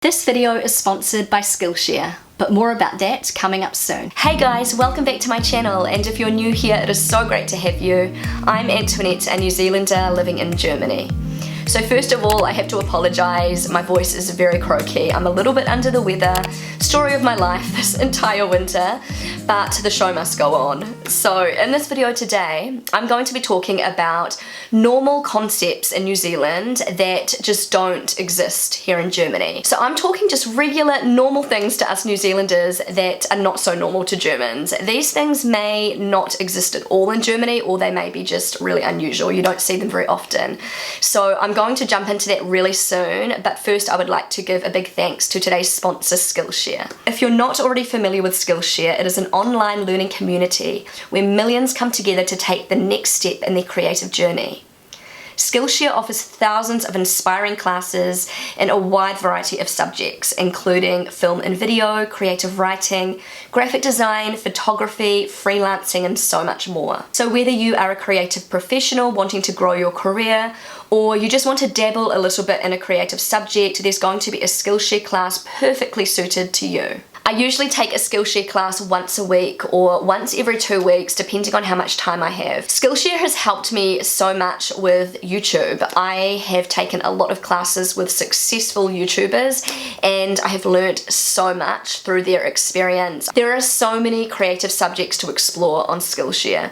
This video is sponsored by Skillshare, but more about that coming up soon. Hey guys, welcome back to my channel, and if you're new here, it is so great to have you. I'm Antoinette, a New Zealander living in Germany. So first of all, I have to apologise, my voice is very croaky, I'm a little bit under the weather, story of my life this entire winter, but the show must go on. So in this video today, I'm going to be talking about normal concepts in New Zealand that just don't exist here in Germany. So I'm talking just regular, normal things to us New Zealanders that are not so normal to Germans. These things may not exist at all in Germany, or they may be just really unusual. You don't see them very often. So I'm going to jump into that really soon, but first I would like to give a big thanks to today's sponsor, Skillshare. If you're not already familiar with Skillshare, it is an online learning community where millions come together to take the next step in their creative journey. Skillshare offers thousands of inspiring classes in a wide variety of subjects, including film and video, creative writing, graphic design, photography, freelancing, and so much more. So whether you are a creative professional wanting to grow your career, or you just want to dabble a little bit in a creative subject, there's going to be a Skillshare class perfectly suited to you. I usually take a Skillshare class once a week or once every 2 weeks, depending on how much time I have. Skillshare has helped me so much with YouTube. I have taken a lot of classes with successful YouTubers and I have learnt so much through their experience. There are so many creative subjects to explore on Skillshare.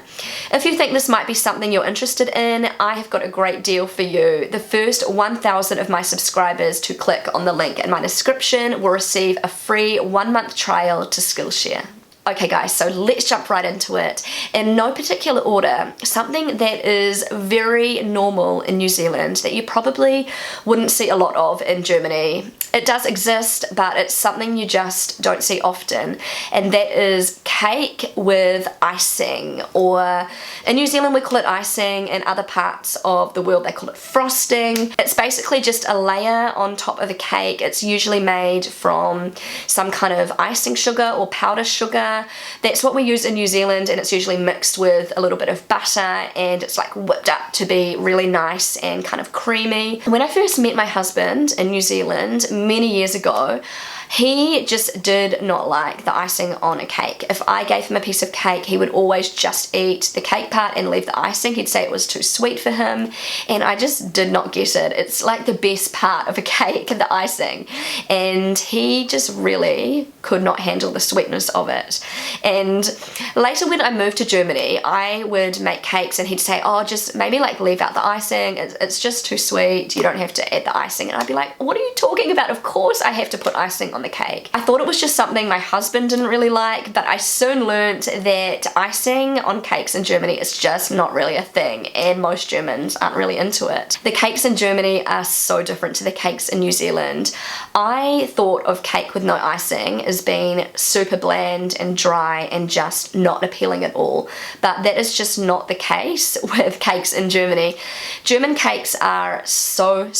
If you think this might be something you're interested in, I have got a great deal for you. The first 1,000 of my subscribers to click on the link in my description will receive a free 1-month trial to Skillshare. Okay guys, so let's jump right into it. In no particular order, something that is very normal in New Zealand that you probably wouldn't see a lot of in Germany. It does exist, but it's something you just don't see often, and that is cake with icing, or in New Zealand we call it icing, in other parts of the world they call it frosting. It's basically just a layer on top of a cake. It's usually made from some kind of icing sugar or powder sugar. That's what we use in New Zealand, and it's usually mixed with a little bit of butter, and it's like whipped up to be really nice and kind of creamy. When I first met my husband in New Zealand many years ago, he just did not like the icing on a cake. If I gave him a piece of cake, he would always just eat the cake part and leave the icing. He'd say it was too sweet for him, and I just did not get it. It's like the best part of a cake, the icing, and he just really could not handle the sweetness of it. And later when I moved to Germany, I would make cakes and he'd say, oh, just maybe like leave out the icing, it's just too sweet, you don't have to add the icing. And I'd be like, what are you talking about? Of course I have to put icing on the cake. I thought it was just something my husband didn't really like, but I soon learned that icing on cakes in Germany is just not really a thing, and most Germans aren't really into it. The cakes in Germany are so different to the cakes in New Zealand. I thought of cake with no icing as being super bland and dry and just not appealing at all, but that is just not the case with cakes in Germany. German cakes are so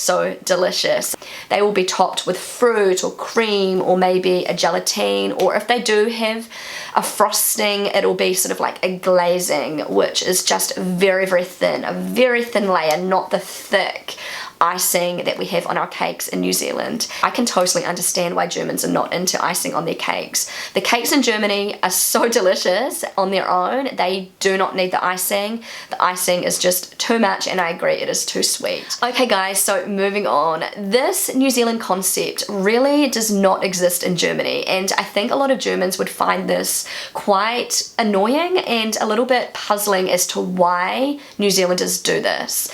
delicious. They will be topped with fruit or cream or maybe a gelatine, or if they do have a frosting, it'll be sort of like a glazing, which is just very thin, a very thin layer, not the thick icing that we have on our cakes in New Zealand. I can totally understand why Germans are not into icing on their cakes. The cakes in Germany are so delicious on their own. They do not need the icing. The icing is just too much, and I agree, it is too sweet. Okay guys, so moving on. This New Zealand concept really does not exist in Germany, and I think a lot of Germans would find this quite annoying and a little bit puzzling as to why New Zealanders do this.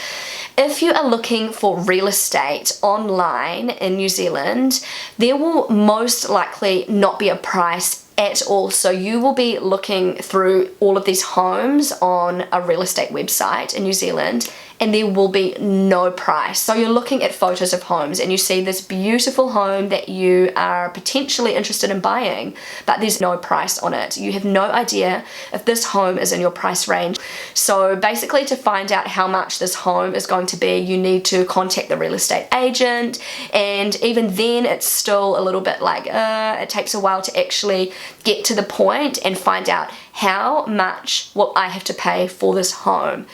If you are looking for real estate online in New Zealand, there will most likely not be a price at all. So you will be looking through all of these homes on a real estate website in New Zealand, and there will be no price. So you're looking at photos of homes and you see this beautiful home that you are potentially interested in buying, but there's no price on it. You have no idea if this home is in your price range. So basically, to find out how much this home is going to be, you need to contact the real estate agent, and even then it's still a little bit like it takes a while to actually get to the point and find out how much will I have to pay for this home.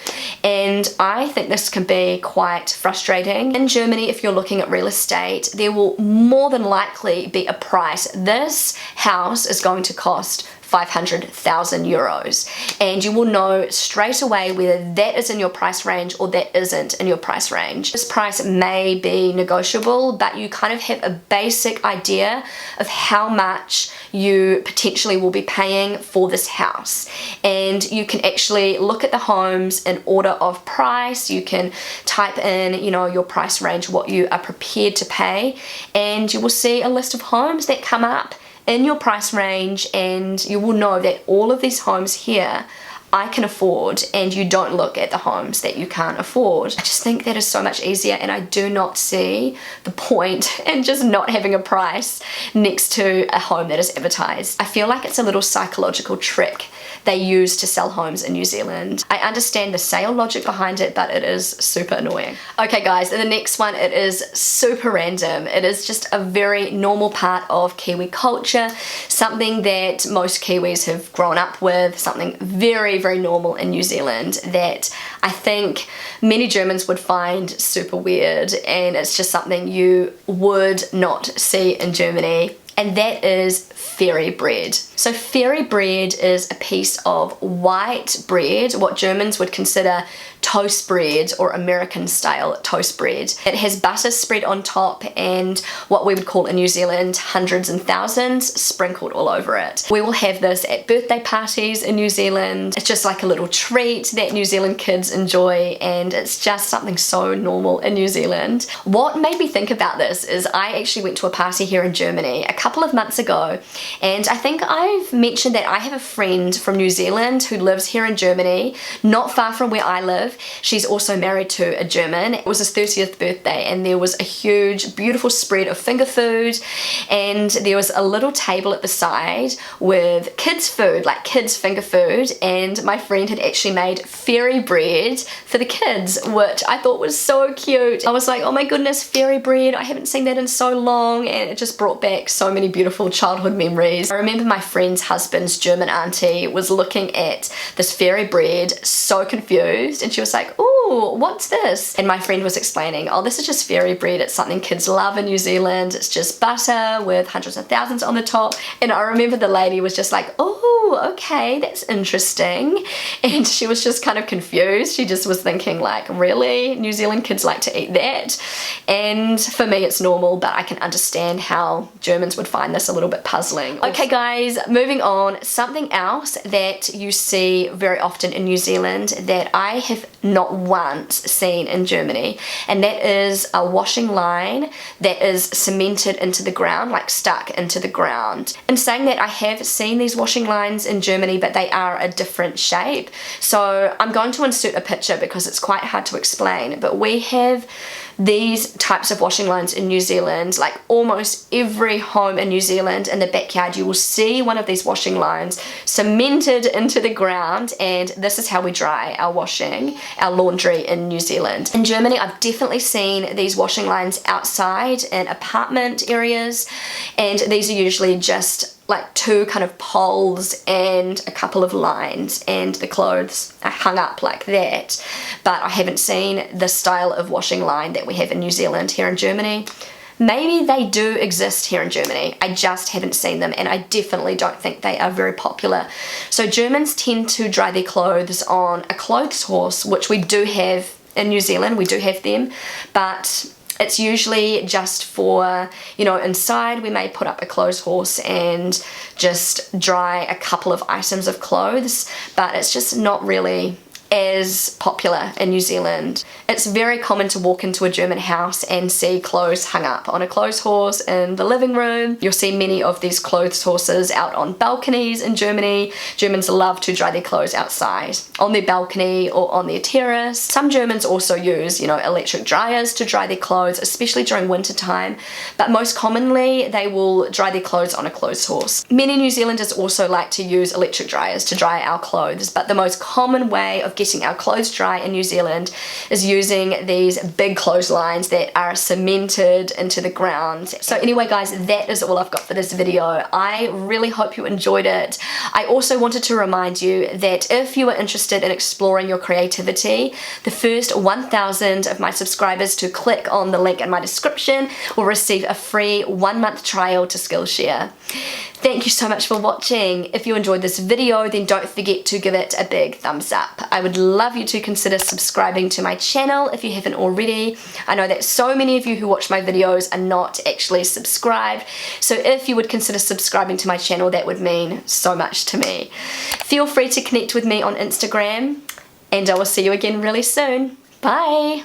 And I think this can be quite frustrating. In Germany, if you're looking at real estate, there will more than likely be a price. This house is going to cost 500,000 euros, and you will know straight away whether that is in your price range or that isn't in your price range. This price may be negotiable, but you kind of have a basic idea of how much you potentially will be paying for this house. And you can actually look at the homes in order of price. You can type in, you know, your price range, what you are prepared to pay, and you will see a list of homes that come up in your price range, and you will know that all of these homes here I can afford, and you don't look at the homes that you can't afford. I just think that is so much easier, and I do not see the point in just not having a price next to a home that is advertised. I feel like it's a little psychological trick they use to sell homes in New Zealand. I understand the sale logic behind it, but it is super annoying. Okay guys, the next one, it is super random. It is just a very normal part of Kiwi culture, something that most Kiwis have grown up with, something very normal in New Zealand that I think many Germans would find super weird, and it's just something you would not see in Germany, and that is fairy bread. So fairy bread is a piece of white bread, what Germans would consider toast bread or American style toast bread. It has butter spread on top and what we would call in New Zealand hundreds and thousands sprinkled all over it. We will have this at birthday parties in New Zealand. It's just like a little treat that New Zealand kids enjoy, and it's just something so normal in New Zealand. What made me think about this is I actually went to a party here in Germany a couple of months ago, and I think I've mentioned that I have a friend from New Zealand who lives here in Germany, not far from where I live. She's also married to a German. It was his 30th birthday, and there was a huge, beautiful spread of finger food, and there was a little table at the side with kids' food, like kids' finger food, and my friend had actually made fairy bread for the kids, which I thought was so cute. I was like, oh my goodness, fairy bread, I haven't seen that in so long, and it just brought back so many beautiful childhood memories. I remember my friend's husband's German auntie was looking at this fairy bread so confused, and she was like, ooh, what's this? And my friend was explaining, oh, this is just fairy bread. It's something kids love in New Zealand. It's just butter with hundreds of thousands on the top. And I remember the lady was just like, oh, okay, that's interesting. And she was just kind of confused. She just was thinking like, really? New Zealand kids like to eat that? And for me, it's normal, but I can understand how Germans would find this a little bit puzzling. Okay guys, moving on. Something else that you see very often in New Zealand that I have not once seen in Germany, and that is a washing line that is cemented into the ground, like stuck into the ground. In saying that, I have seen these washing lines in Germany, but they are a different shape. So I'm going to insert a picture because it's quite hard to explain, but we have these types of washing lines in New Zealand. Like almost every home in New Zealand, in the backyard you will see one of these washing lines cemented into the ground, and this is how we dry our washing, our laundry in New Zealand. In Germany, I've definitely seen these washing lines outside in apartment areas, and these are usually just like two kind of poles and a couple of lines, and the clothes are hung up like that. But I haven't seen the style of washing line that we have in New Zealand here in Germany. Maybe they do exist here in Germany, I just haven't seen them, and I definitely don't think they are very popular. So Germans tend to dry their clothes on a clothes horse, which we do have in New Zealand, we do have them, but it's usually just for, you know, inside we may put up a clothes horse and just dry a couple of items of clothes, but it's just not really as popular in New Zealand. It's very common to walk into a German house and see clothes hung up on a clothes horse in the living room. You'll see many of these clothes horses out on balconies in Germany. Germans love to dry their clothes outside, on their balcony or on their terrace. Some Germans also use, you know, electric dryers to dry their clothes, especially during winter time, but most commonly they will dry their clothes on a clothes horse. Many New Zealanders also like to use electric dryers to dry our clothes, but the most common way of getting our clothes dry in New Zealand is using these big clotheslines that are cemented into the ground. So anyway guys, that is all I've got for this video. I really hope you enjoyed it. I also wanted to remind you that if you are interested in exploring your creativity, the first 1,000 of my subscribers to click on the link in my description will receive a free 1-month trial to Skillshare. Thank you so much for watching. If you enjoyed this video, then don't forget to give it a big thumbs up. I would love you to consider subscribing to my channel if you haven't already. I know that so many of you who watch my videos are not actually subscribed, so if you would consider subscribing to my channel, that would mean so much to me. Feel free to connect with me on Instagram, and I will see you again really soon. Bye!